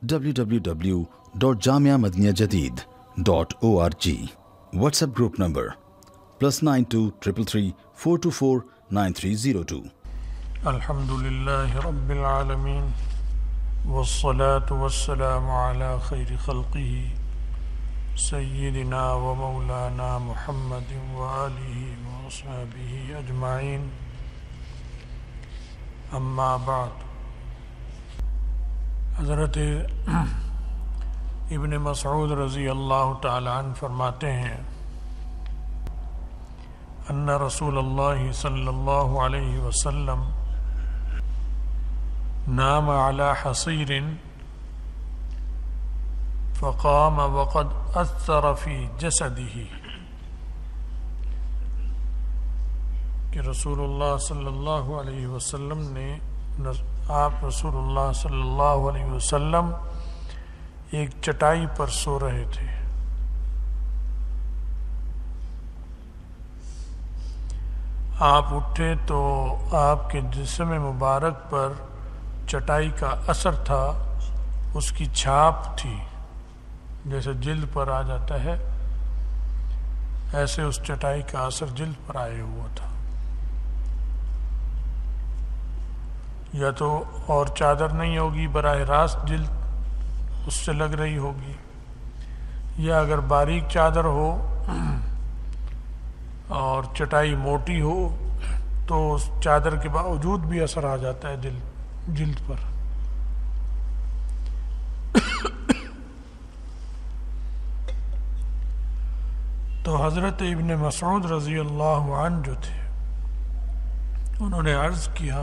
www.jamiamadiniyajadid.org. WhatsApp group number +92 333 424 9302. الحمدللہ رب العالمین والصلاة والسلام على خیر خلقہ سیدنا و مولانا محمد وآلہ وصحبہ اجمعین، اما بعد۔ حضرت ابن مسعود رضی اللہ تعالی عنہ فرماتے ہیں ان رسول اللہ صلی اللہ علیہ وسلم نام على حصیر فقام وقد اثر فی جسدہ، کہ رسول اللہ صلی اللہ علیہ وسلم نے آپ رسول اللہ صلی اللہ علیہ وسلم ایک چٹائی پر سو رہے تھے، آپ اٹھے تو آپ کے جسم مبارک پر چٹائی کا اثر تھا، اس کی چھاپ تھی، جیسے جلد پر آ جاتا ہے ایسے اس چٹائی کا اثر جلد پر آئے ہوا تھا، یا تو اور چادر نہیں ہوگی، براہ راست جلد اس سے لگ رہی ہوگی، یا اگر باریک چادر ہو اور چٹائی موٹی ہو تو اس چادر کے باوجود بھی اثر آ جاتا ہے جلد پر۔ تو حضرت ابن مسعود رضی اللہ عنہ جو تھے انہوں نے عرض کیا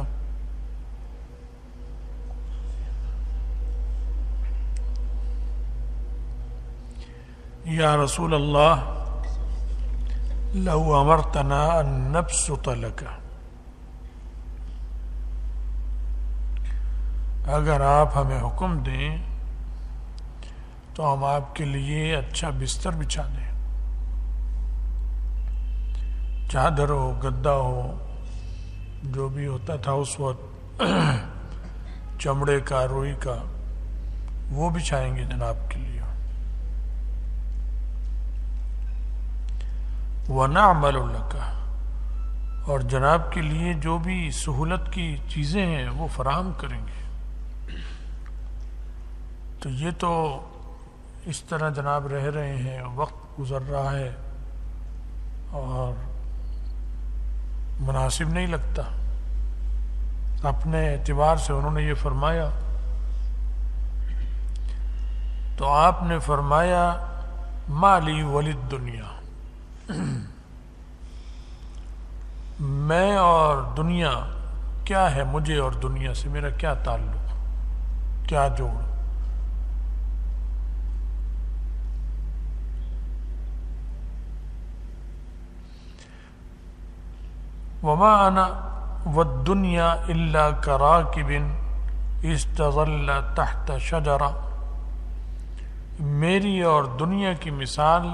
یا رسول اللہ لو امرتنا ان نبسط لک، اگر آپ ہمیں حکم دیں تو ہم آپ کے لیے اچھا بستر بچھا دیں، چادر ہو، گدا ہو، جو بھی ہوتا تھا اس وقت چمڑے کا، روئی کا، وہ بچھائیں گے جناب کے لیے۔ وَنَعْمَلُ لَكَ، اور جناب کے لیے جو بھی سہولت کی چیزیں ہیں وہ فراہم کریں گے۔ تو یہ تو اس طرح جناب رہ رہے ہیں، وقت گزر رہا ہے اور مناسب نہیں لگتا، اپنے اعتبار سے انہوں نے یہ فرمایا۔ تو آپ نے فرمایا مالی ولد دنیا، میں اور دنیا کیا ہے، مجھے اور دنیا سے میرا کیا تعلق، کیا جوڑ۔ وما انا والدنیا الا کراکب استظل تحت شجرہ، میری اور دنیا کی مثال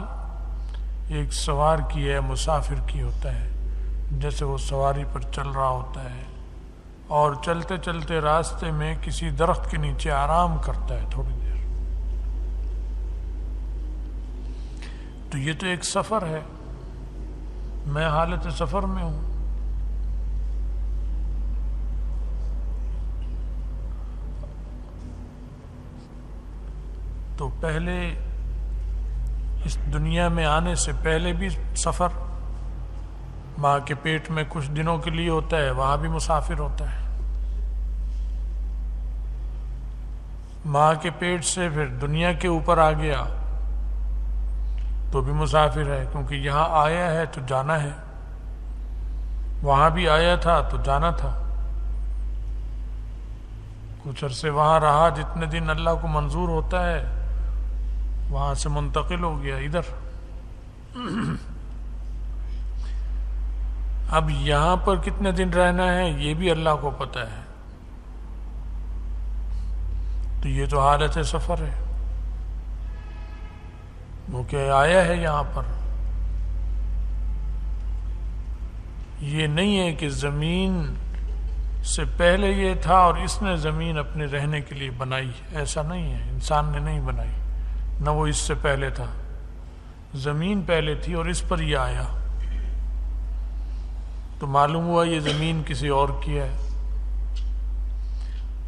ایک سوار کی ہے، مسافر کی ہوتا ہے، جیسے وہ سواری پر چل رہا ہوتا ہے اور چلتے چلتے راستے میں کسی درخت کے نیچے آرام کرتا ہے تھوڑی دیر، تو یہ تو ایک سفر ہے، میں حالت سفر میں ہوں۔ تو پہلے اس دنیا میں آنے سے پہلے بھی سفر، ماں کے پیٹ میں کچھ دنوں کے لیے ہوتا ہے، وہاں بھی مسافر ہوتا ہے، ماں کے پیٹ سے پھر دنیا کے اوپر آ گیا تو بھی مسافر ہے، کیونکہ یہاں آیا ہے تو جانا ہے، وہاں بھی آیا تھا تو جانا تھا، کچھ عرصے وہاں رہا، جتنے دن اللہ کو منظور ہوتا ہے وہاں سے منتقل ہو گیا ادھر۔ اب یہاں پر کتنے دن رہنا ہے یہ بھی اللہ کو پتہ ہے، تو یہ تو حالت سفر ہے، وہ کہ آیا ہے یہاں پر، یہ نہیں ہے کہ زمین سے پہلے یہ تھا اور اس نے زمین اپنے رہنے کے لیے بنائی. ایسا نہیں ہے، انسان نے نہیں بنائی، نہ وہ اس سے پہلے تھا. زمین پہلے تھی اور اس پر یہ آیا. تو معلوم ہوا یہ زمین کسی اور کی ہے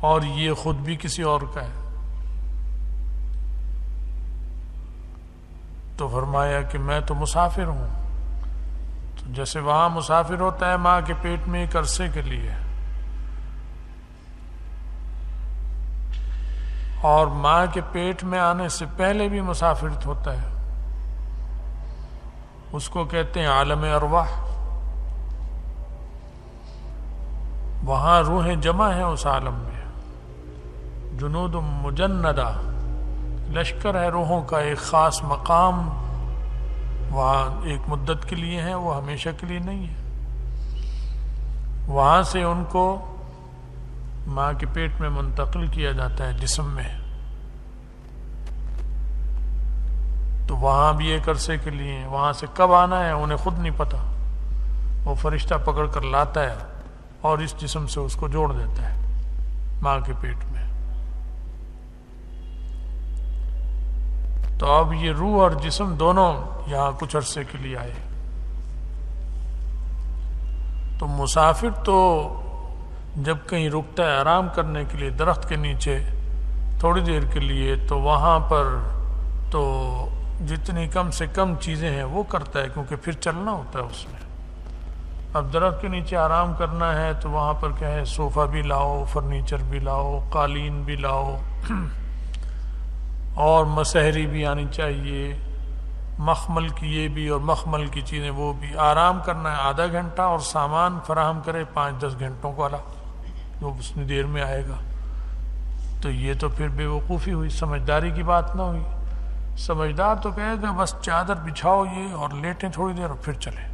اور یہ خود بھی کسی اور کا ہے. تو فرمایا کہ میں تو مسافر ہوں. تو جیسے وہاں مسافر ہوتا ہے ماں کے پیٹ میں ایک عرصے کے لیے، اور ماں کے پیٹ میں آنے سے پہلے بھی مسافر ہوتا ہے. اس کو کہتے ہیں عالم ارواح. وہاں روحیں جمع ہیں اس عالم میں، جنود مجندہ، لشکر ہے روحوں کا، ایک خاص مقام وہاں ایک مدت کے لیے ہے، وہ ہمیشہ کے لیے نہیں ہے. وہاں سے ان کو ماں کے پیٹ میں منتقل کیا جاتا ہے جسم میں. تو وہاں بھی ایک عرصے کے لیے ہیں. وہاں سے کب آنا ہے انہیں خود نہیں پتا. وہ فرشتہ پکڑ کر لاتا ہے اور اس جسم سے اس کو جوڑ دیتا ہے ماں کے پیٹ میں. تو اب یہ روح اور جسم دونوں یہاں کچھ عرصے کے لیے آئے. تو مسافر تو جب کہیں رکتا ہے آرام کرنے کے لیے درخت کے نیچے تھوڑی دیر کے لیے، تو وہاں پر تو جتنی کم سے کم چیزیں ہیں وہ کرتا ہے، کیونکہ پھر چلنا ہوتا ہے اس میں. اب درخت کے نیچے آرام کرنا ہے تو وہاں پر کیا ہے، صوفہ بھی لاؤ، فرنیچر بھی لاؤ، قالین بھی لاؤ، اور مسحری بھی آنی چاہیے، مخمل کی یہ بھی اور مخمل کی چیزیں وہ بھی. آرام کرنا ہے آدھا گھنٹہ اور سامان فراہم کرے 5-10 گھنٹوں والا جو اتنی دیر میں آئے گا. تو یہ تو پھر بے وقوفی ہوئی، سمجھداری کی بات نہ ہوئی. سمجھدار تو کہے گا بس چادر بچھاؤ یہ اور لیٹیں تھوڑی دیر اور پھر چلیں.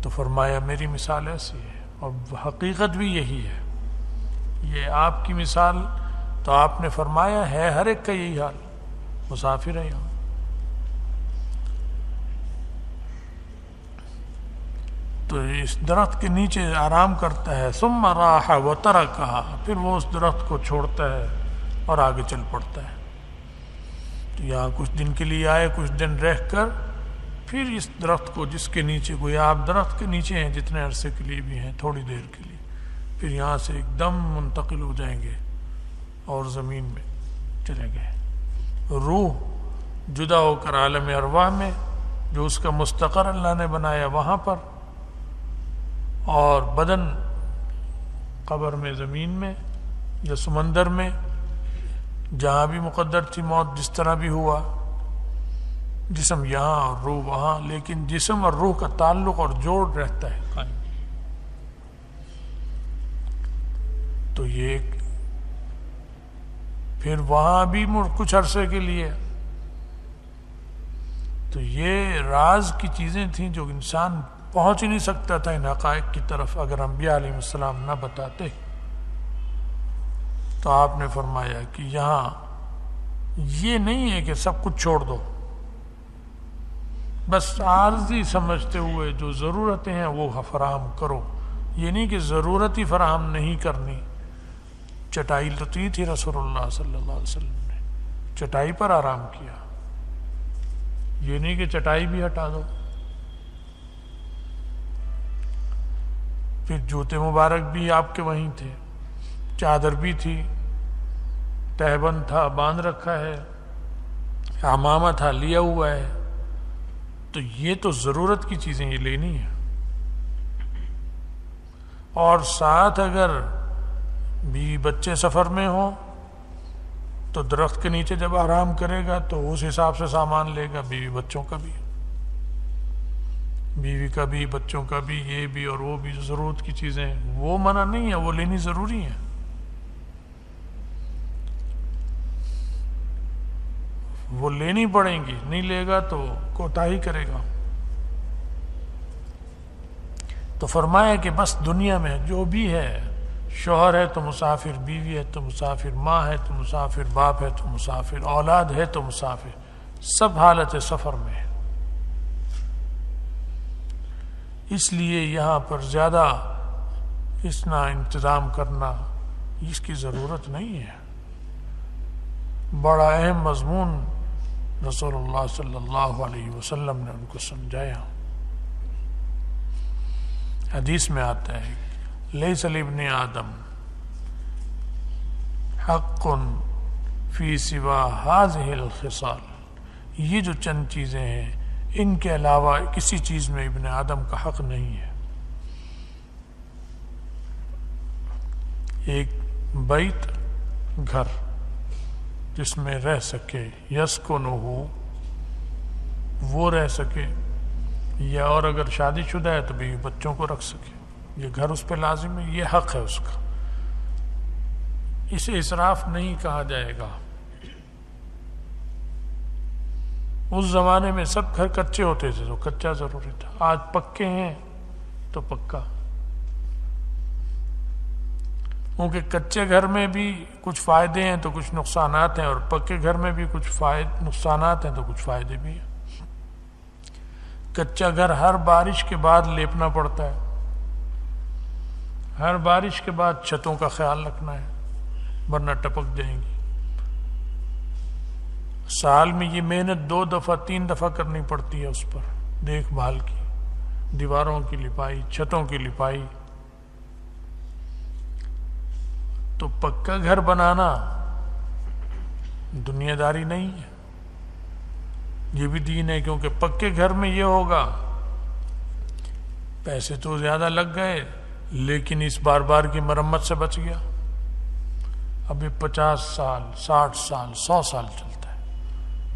تو فرمایا میری مثال ایسی ہے اور حقیقت بھی یہی ہے. یہ آپ کی مثال تو آپ نے فرمایا ہے ہر ایک کا یہی حال، مسافر ہے یہاں. تو اس درخت کے نیچے آرام کرتا ہے، ثم راح وترکھا، پھر وہ اس درخت کو چھوڑتا ہے اور آگے چل پڑتا ہے. تو یہاں کچھ دن کے لیے آئے، کچھ دن رہ کر پھر اس درخت کو جس کے نیچے، گویا آپ درخت کے نیچے ہیں جتنے عرصے کے لیے بھی ہیں، تھوڑی دیر کے لیے، پھر یہاں سے ایک دم منتقل ہو جائیں گے اور زمین میں چلے گئے. روح جدا ہو کر عالم ارواح میں، جو اس کا مستقر اللہ نے بنایا وہاں پر، اور بدن قبر میں، زمین میں یا سمندر میں، جہاں بھی مقدر تھی موت، جس طرح بھی ہوا. جسم یہاں اور روح وہاں، لیکن جسم اور روح کا تعلق اور جوڑ رہتا ہے قائم. تو یہ پھر وہاں بھی کچھ عرصے کے لیے. تو یہ راز کی چیزیں تھیں جو انسان پہنچ ہی نہیں سکتا تھا ان حقائق کی طرف اگر انبیاء علیہ السلام نہ بتاتے. تو آپ نے فرمایا کہ یہاں یہ نہیں ہے کہ سب کچھ چھوڑ دو، بس عارضی سمجھتے ہوئے جو ضرورتیں ہیں وہ فراہم کرو. یہ نہیں کہ ضرورت ہی فراہم نہیں کرنی. چٹائی لتی تھی رسول اللہ صلی اللہ علیہ وسلم نے، چٹائی پر آرام کیا. یہ نہیں کہ چٹائی بھی ہٹا دو. پھر جوتے مبارک بھی آپ کے وہیں تھے، چادر بھی تھی، تہبند تھا باندھ رکھا ہے، عمامہ تھا لیا ہوا ہے. تو یہ تو ضرورت کی چیزیں یہ لینی ہے. اور ساتھ اگر بیوی بچے سفر میں ہوں تو درخت کے نیچے جب آرام کرے گا تو اس حساب سے سامان لے گا، بیوی بچوں کا بھی، بیوی کا بھی، بچوں کا بھی، یہ بھی اور وہ بھی. ضرورت کی چیزیں وہ منع نہیں ہے، وہ لینی ضروری ہے. وہ لینی پڑیں گی، نہیں لے گا تو کوتاہی کرے گا. تو فرمایا کہ بس دنیا میں جو بھی ہے، شوہر ہے تو مسافر، بیوی ہے تو مسافر، ماں ہے تو مسافر، باپ ہے تو مسافر، اولاد ہے تو مسافر، سب حالت سفر میں ہے. اس لیے یہاں پر زیادہ اتنا انتظام کرنا اس کی ضرورت نہیں ہے. بڑا اہم مضمون رسول اللہ صلی اللہ علیہ وسلم نے ان کو سمجھایا. حدیث میں آتا ہے لیس لابن آدم حق فی سوا ہذہ الخصال، یہ جو چند چیزیں ہیں ان کے علاوہ کسی چیز میں ابن آدم کا حق نہیں ہے. ایک بیت، گھر جس میں رہ سکے، یسکنہ، وہ رہ سکے، یا اور اگر شادی شدہ ہے تو بھی بچوں کو رکھ سکے، یہ گھر اس پہ لازم ہے، یہ حق ہے اس کا. اسے اسراف نہیں کہا جائے گا. اس زمانے میں سب گھر کچے ہوتے تھے تو کچا ضروری تھا. آج پکے ہیں تو پکا، کیونکہ کچے گھر میں بھی کچھ فائدے ہیں تو کچھ نقصانات ہیں، اور پکے گھر میں بھی کچھ نقصانات ہیں تو کچھ فائدے بھی ہیں. کچا گھر ہر بارش کے بعد لیپنا پڑتا ہے، ہر بارش کے بعد چھتوں کا خیال رکھنا ہے ورنہ ٹپک جائیں گی. سال میں یہ محنت 2 دفعہ 3 دفعہ کرنی پڑتی ہے اس پر، دیکھ بھال کی، دیواروں کی لپائی، چھتوں کی لپائی. تو پکا گھر بنانا دنیا داری نہیں ہے، یہ بھی دین ہے. کیونکہ پکے گھر میں یہ ہوگا پیسے تو زیادہ لگ گئے لیکن اس بار بار کی مرمت سے بچ گیا. ابھی 50 سال 60 سال 100 سال چلتا ہے.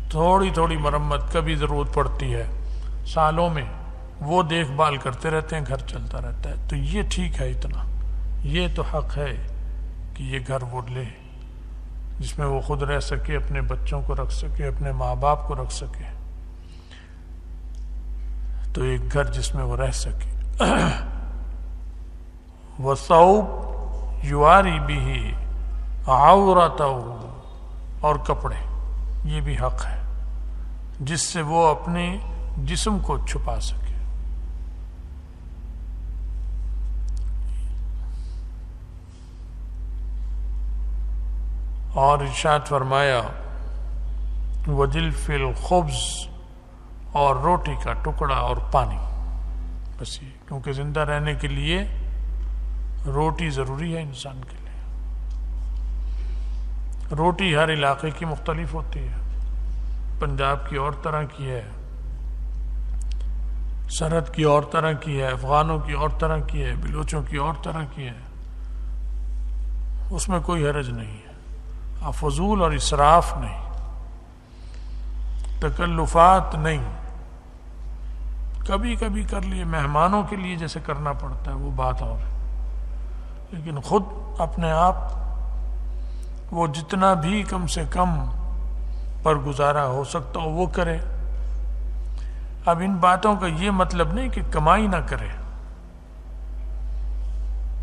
تھوڑی تھوڑی مرمت کبھی ضرورت پڑتی ہے سالوں میں، وہ دیکھ بھال کرتے رہتے ہیں، گھر چلتا رہتا ہے. تو یہ ٹھیک ہے. اتنا یہ تو حق ہے کہ یہ گھر وہ لے جس میں وہ خود رہ سکے، اپنے بچوں کو رکھ سکے، اپنے ماں باپ کو رکھ سکے. تو ایک گھر جس میں وہ رہ سکے. وَثَوْبٌ یُوَارِی بِهِ عَوْرَتَهُ، اور کپڑے، یہ بھی حق ہے جس سے وہ اپنے جسم کو چھپا سکے. اور ارشاد فرمایا وَجِلْفِ الْخُبْزِ، اور روٹی کا ٹکڑا اور پانی. بس یہ، کیونکہ زندہ رہنے کے لیے روٹی ضروری ہے انسان کے لیے. روٹی ہر علاقے کی مختلف ہوتی ہے. پنجاب کی اور طرح کی ہے، سرحد کی اور طرح کی ہے، افغانوں کی اور طرح کی ہے، بلوچوں کی اور طرح کی ہے. اس میں کوئی حرج نہیں ہے. فضول اور اسراف نہیں، تکلفات نہیں. کبھی کبھی کر لیے، مہمانوں کے لیے جیسے کرنا پڑتا ہے وہ بات اور ہے، لیکن خود اپنے آپ وہ جتنا بھی کم سے کم پر گزارا ہو سکتا ہو وہ کرے. اب ان باتوں کا یہ مطلب نہیں کہ کمائی نہ کرے،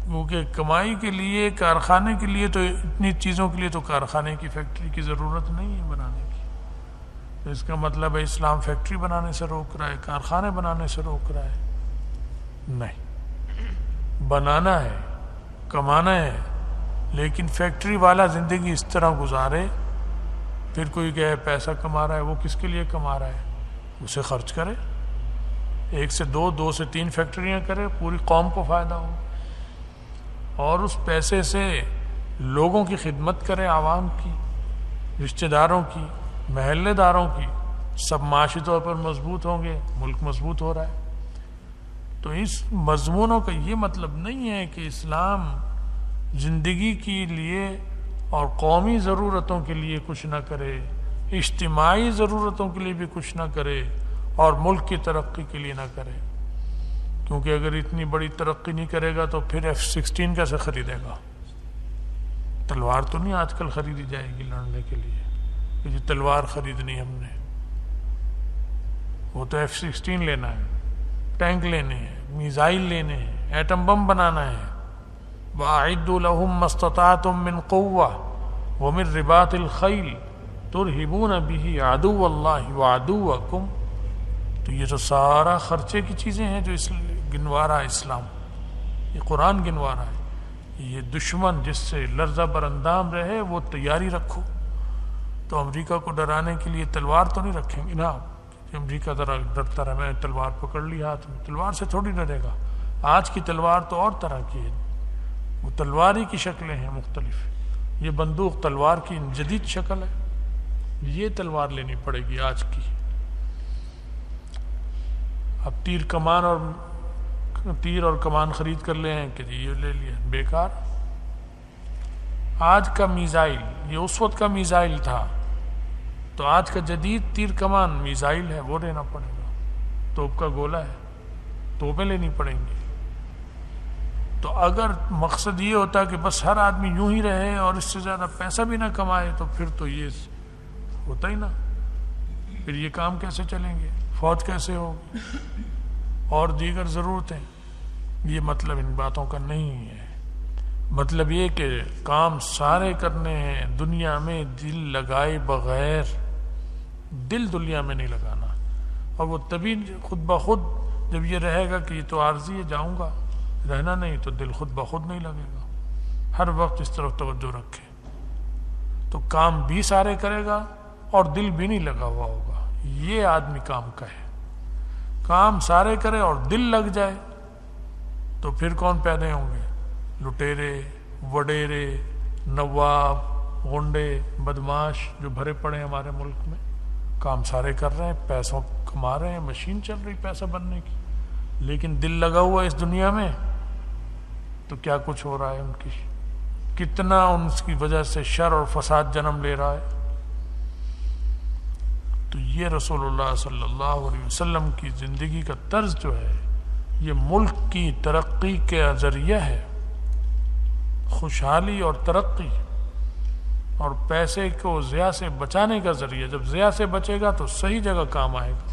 کیونکہ کمائی کے لیے، کارخانے کے لیے، تو اتنی چیزوں کے لیے تو کارخانے کی فیکٹری کی ضرورت نہیں ہے بنانے کی. تو اس کا مطلب ہے اسلام فیکٹری بنانے سے روک رہا ہے، کارخانے بنانے سے روک رہا ہے؟ نہیں، بنانا ہے، کمانا ہے، لیکن فیکٹری والا زندگی اس طرح گزارے. پھر کوئی کہے پیسہ کما رہا ہے، وہ کس کے لیے کما رہا ہے؟ اسے خرچ کرے، 1 سے 2، 2 سے 3 فیکٹریاں کرے، پوری قوم کو فائدہ ہو. اور اس پیسے سے لوگوں کی خدمت کرے، عوام کی، رشتہ داروں کی، محلے داروں کی. سب معاشی طور پر مضبوط ہوں گے، ملک مضبوط ہو رہا ہے. تو اس مضمونوں کا یہ مطلب نہیں ہے کہ اسلام زندگی کے لیے اور قومی ضرورتوں کے لیے کچھ نہ کرے، اجتماعی ضرورتوں کے لیے بھی کچھ نہ کرے، اور ملک کی ترقی کے لیے نہ کرے. کیونکہ اگر اتنی بڑی ترقی نہیں کرے گا تو پھر F-16 کیسے خریدے گا؟ تلوار تو نہیں آج کل خریدی جائے گی لڑنے کے لیے کہ جو تلوار خریدنی ہم نے. وہ تو F-16 لینا ہے، ٹینک لینے ہیں، میزائل لینے ہیں، ایٹم بم بنانا ہے. وَأَعِدُّوا لَهُم مَّا اسْتَطَعْتُم مِّن قُوَّةٍ وَمِن رِّبَاطِ الْخَيْلِ تُرْهِبُونَ بِهِ عَدُوَّ اللَّهِ وَعَدُوَّكُمْ. تو یہ تو سارا خرچے کی چیزیں ہیں جو اس گنوا رہا ہے اسلام، یہ قرآن گنوا رہا ہے۔ یہ دشمن جس سے لرزہ بر اندام رہے وہ تیاری رکھو۔ تو امریکہ کو ڈرانے کے لیے تلوار تو نہیں رکھیں گے نا کہ امریکہ ذرا ڈرتا رہے، میں تلوار پکڑ لی ہاتھ میں، تلوار سے تھوڑی ڈرے گا۔ آج کی تلوار تو اور طرح کی ہے، وہ تلوار ہی کی شکلیں ہیں مختلف، یہ بندوق تلوار کی جدید شکل ہے، یہ تلوار لینی پڑے گی آج کی۔ اب تیر اور کمان خرید کر لے ہیں کہ جی یہ لے لیا، بیکار۔ آج کا میزائل یہ اس وقت کا میزائل تھا، تو آج کا جدید تیر کمان میزائل ہے، وہ لینا پڑے گا۔ توپ کا گولہ ہے، توپیں لینی پڑیں گی۔ تو اگر مقصد یہ ہوتا کہ بس ہر آدمی یوں ہی رہے اور اس سے زیادہ پیسہ بھی نہ کمائے تو پھر تو یہ ہوتا ہی نا، پھر یہ کام کیسے چلیں گے، فوج کیسے ہوگی اور دیگر ضرورتیں۔ یہ مطلب ان باتوں کا نہیں ہے۔ مطلب یہ کہ کام سارے کرنے ہیں دنیا میں دل لگائے بغیر، دل دنیا میں نہیں لگانا، اور وہ تبھی خود بخود جب یہ رہے گا کہ یہ تو عارضی ہے جاؤں گا، رہنا نہیں تو دل خود بخود نہیں لگے گا۔ ہر وقت اس طرف توجہ رکھے تو کام بھی سارے کرے گا اور دل بھی نہیں لگا ہوا ہوگا۔ یہ آدمی کام کا ہے، کام سارے کرے اور دل لگ جائے تو پھر کون پیدا ہوں گے؟ لٹیرے، وڈیرے، نواب، غنڈے، بدماش جو بھرے پڑے ہیں ہمارے ملک میں، کام سارے کر رہے ہیں، پیسوں کما رہے ہیں، مشین چل رہی پیسہ بننے کی، لیکن دل لگا ہوا اس دنیا میں تو کیا کچھ ہو رہا ہے، ان کی کتنا ان کی وجہ سے شر اور فساد جنم لے رہا ہے۔ تو یہ رسول اللہ صلی اللہ علیہ وسلم کی زندگی کا طرز جو ہے یہ ملک کی ترقی کا ذریعہ ہے، خوشحالی اور ترقی اور پیسے کو ضیاع سے بچانے کا ذریعہ۔ جب ضیاع سے بچے گا تو صحیح جگہ کام آئے گا۔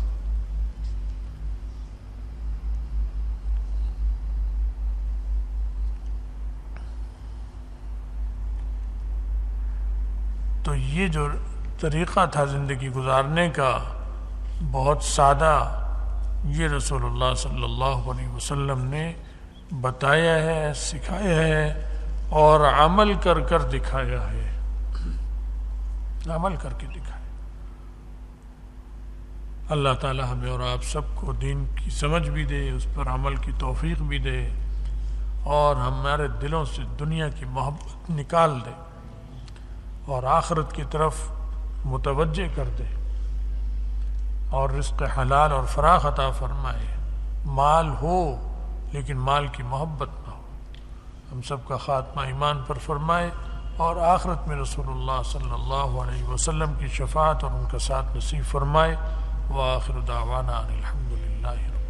تو یہ جو طریقہ تھا زندگی گزارنے کا بہت سادہ، یہ رسول اللہ صلی اللہ علیہ وسلم نے بتایا ہے، سکھایا ہے اور عمل کر کر دکھایا ہے، عمل کر کے دکھایا۔ اللہ تعالی ہمیں اور آپ سب کو دین کی سمجھ بھی دے، اس پر عمل کی توفیق بھی دے، اور ہمارے دلوں سے دنیا کی محبت نکال دے اور آخرت کی طرف متوجہ کر دے، اور رزق حلال اور فراخ عطا فرمائے۔ مال ہو لیکن مال کی محبت نہ ہو۔ ہم سب کا خاتمہ ایمان پر فرمائے، اور آخرت میں رسول اللہ صلی اللہ علیہ وسلم کی شفاعت اور ان کا ساتھ نصیب فرمائے۔ وآخر دعوانا ان الحمد للہ رب